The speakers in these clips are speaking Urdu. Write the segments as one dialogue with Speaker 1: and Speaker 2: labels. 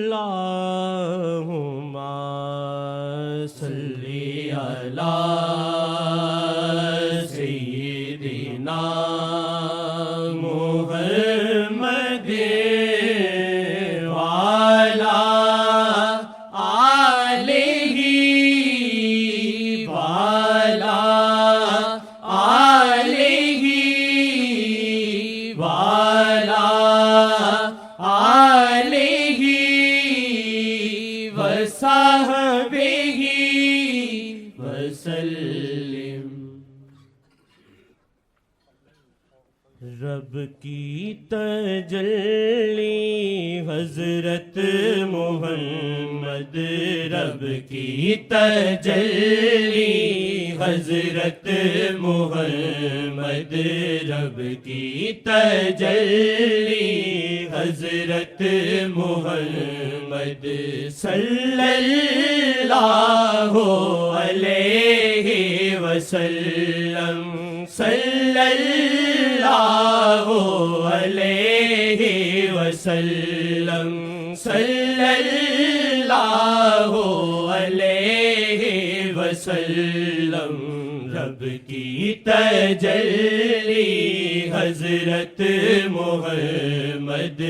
Speaker 1: اللہم صلی علی سیدنا محمد وعلی آلہ وعلی آلہ وعلی آلہ وصحبہ وسلم۔ رب کی تجلی حضرت محمد، رب کی تجلی حضرت محمد، رب کی تجلی حضرت محمد، صلی اللہ علیہ وسلم، صلی اللہ علیہ وسلم، صلی اللہ علیہ وسلم۔ رب کی تجلی حضرت محمد،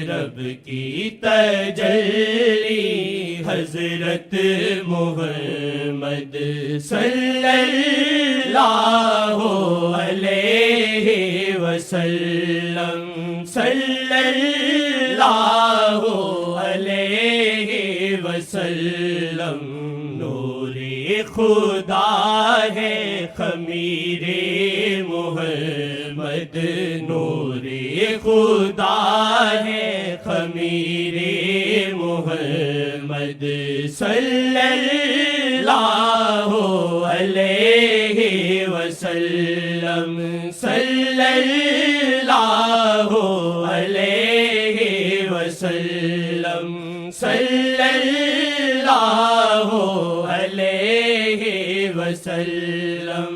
Speaker 1: رب کی تجلی حضرت محمد، صلی اللہ علیہ وسلم، صلی اللہ علیہ وسلم۔ نور خدا ہے خمیر محمد، نور خدا ہے خمیر محمد، صلی اللہ علیہ وسلم، صلی اللہ علیہ وسلم، صلی اللہ علیہ وسلم۔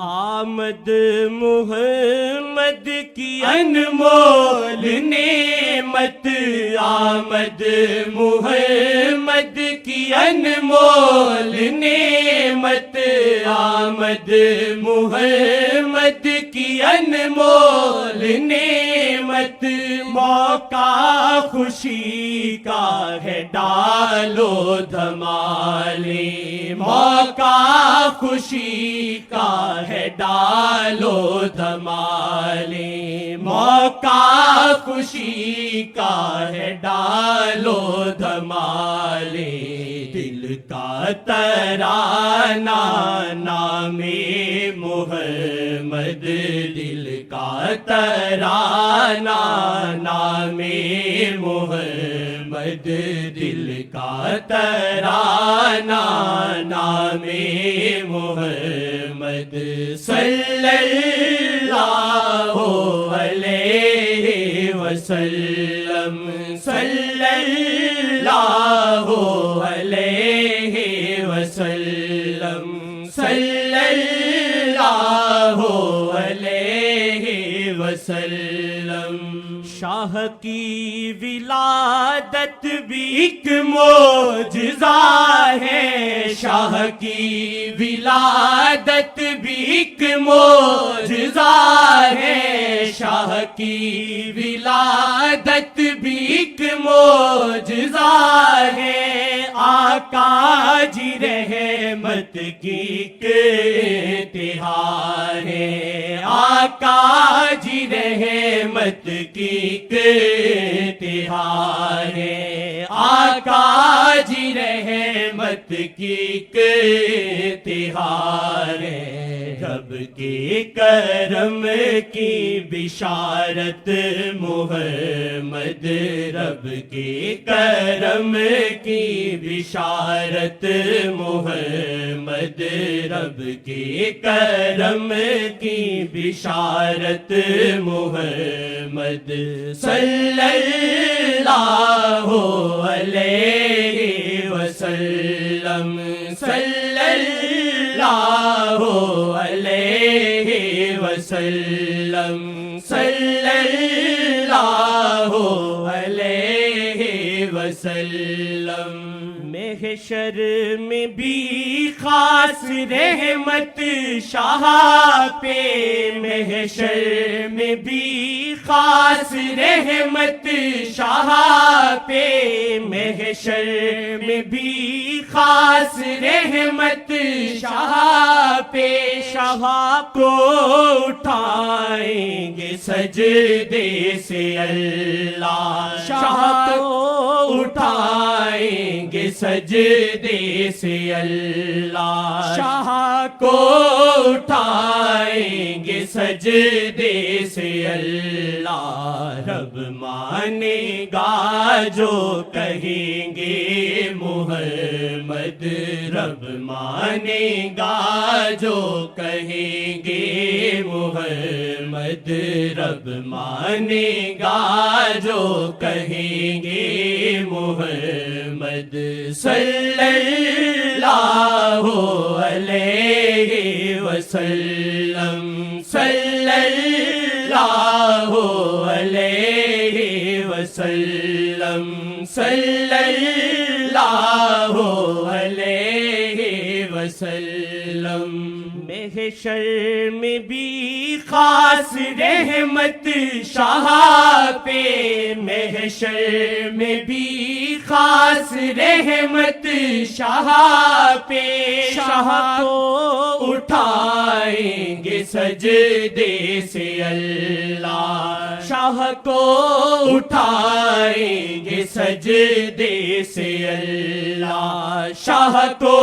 Speaker 1: آمد محمد کی انمول نعمت، آمد محمد کی انمول نعمت، آمد محمد کی انمول نعمت، موقع خوشی کا ہے ڈالو دھمالی، موقع خوشی کا ہے ڈالو دھمالی، موقع خوشی کا ہے ڈالو دھمالی۔ دل کا ترانہ نام محمد، دل کا ترانہ نام محمد، دل کا ترانہ نام محمد، صلی اللہ علیہ وسلم، صلی اللہ علیہ وسلم، صلی اللہ علیہ وسلم۔ شاہ کی ولادت بھی ایک معجزہ ہے، شاہ کی ولادت بھی ایک معجزہ ہے، شاہ کی ولادت بھی ایک معجزہ ہے۔ آقا جی رحمت کی انتہا ہے، آقا جی رحمت کی انتہا ہے، آقا جی رحمت کی انتہا ہے۔ رب کے کرم کی بشارت محمد، رب کے کرم کی بشارت محمد، رب کے کرم کی بشارت محمد، صلی اللہ علیہ وسلم، صلی اللہ علیہ وسلم، صلی اللہ علیہ وسلم محشر میں بھی خاص رحمت شاہ پہ محشر میں بھی خاص رحمت شاہ پہ محشر میں بھی خاص رحمت شاہ پہ شاہ کو اٹھائیں گے سجدے سے اللہ شاہ کو اٹھائیں گے سجدے سے اللہ شاہ کو اٹھائیں گے سجدے سے اللہ رب مانے گا جو کہیں گے محمد رب مانے گا جو کہیں گے محمد رب مانے گا جو کہیں گے محمد صلی اللہ علیہ وسلم صلی اللہ علیہ وسلم صلی اللہ علیہ وسلم محشر میں بھی خاص رحمت شاہ پہ محشر میں بھی خاص رحمت شاہ پہ شاہ کو اٹھائیں گے سجدے سے اللہ شاہ کو اٹھائیں گے سجدے سے اللہ شاہ کو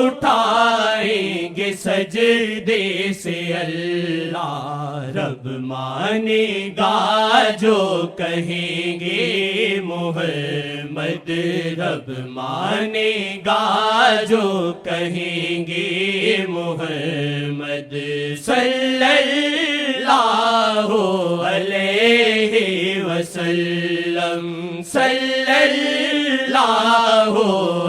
Speaker 1: اٹھائیں گے سجدے سے اللہ رب مانے گا جو کہیں گے محمد رب مانے گا جو کہیں گے محمد صلی اللہ علیہ وسلم صلی اللہ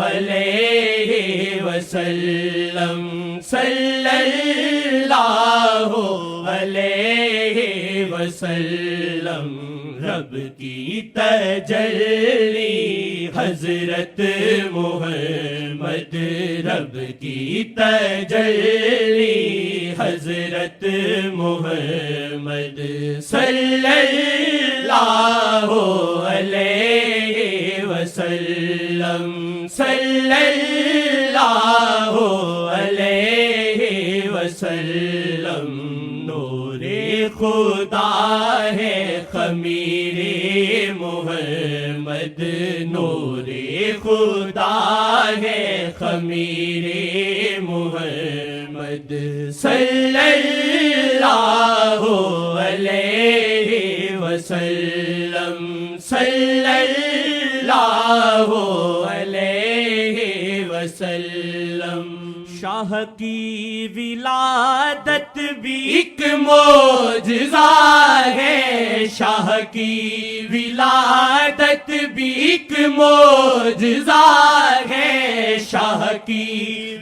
Speaker 1: علیہ وسلم صلی اللہ علیہ وسلم رب کی تجلی حضرت محمد رب کی تجلی حضرت محمد صلی اللہ علیہ وسلم صلی اللہ علیہ وسلم نور خدا ہے خمیر محمد نور خدا ہے خمیر محمد صلی اللہ علیہ وسلم صلی اللہ علیہ وسلم شاہ کی ولادت بھی ایک معجزہ ہے شاہ کی ولادت بھی ایک معجزہ ہے شاہ کی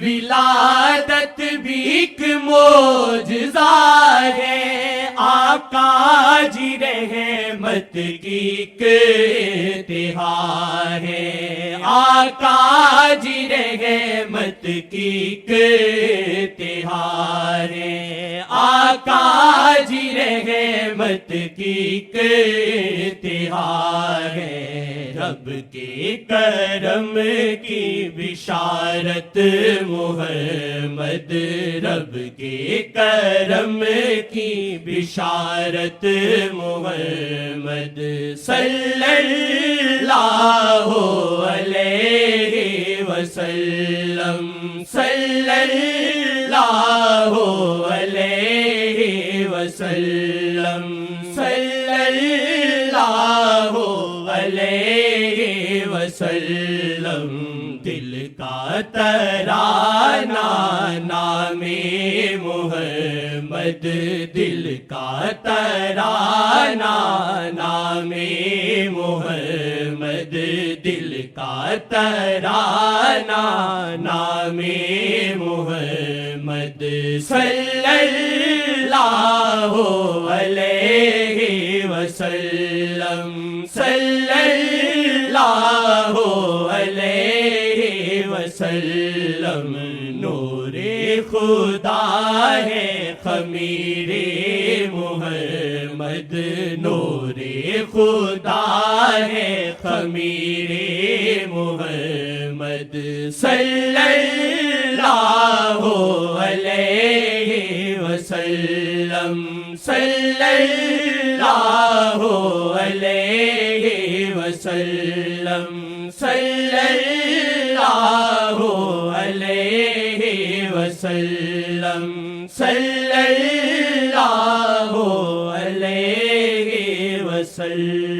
Speaker 1: ولادت بھی ایک معجزہ ہے آقا جی رحمت کی ایک انتہا ہے آقا جی رحمت کی ایک انتہا ہے آقا جی رحمت کی ایک انتہا ہے رب کے کرم کی بشارت محمد رب کے کرم کی بشارت محمد صلی اللہ علیہ وسلم صلی اللہ علیہ وسلم صلی اللہ علیہ وسلم دل کا ترانہ نام محمد دل کا ترانہ نام محمد دل کا ترانہ نام محمد صلی اللہ علیہ وسلم صلی اللہ علیہ وسلم نور خدا ہے خمیر محمد، نور خدا ہے خمیر محمد، صلی اللہ علیہ وسلم، صلی اللہ علیہ وسلم، صلی اللہ علیہ وسلم، صلی اللہ علیہ وسلم۔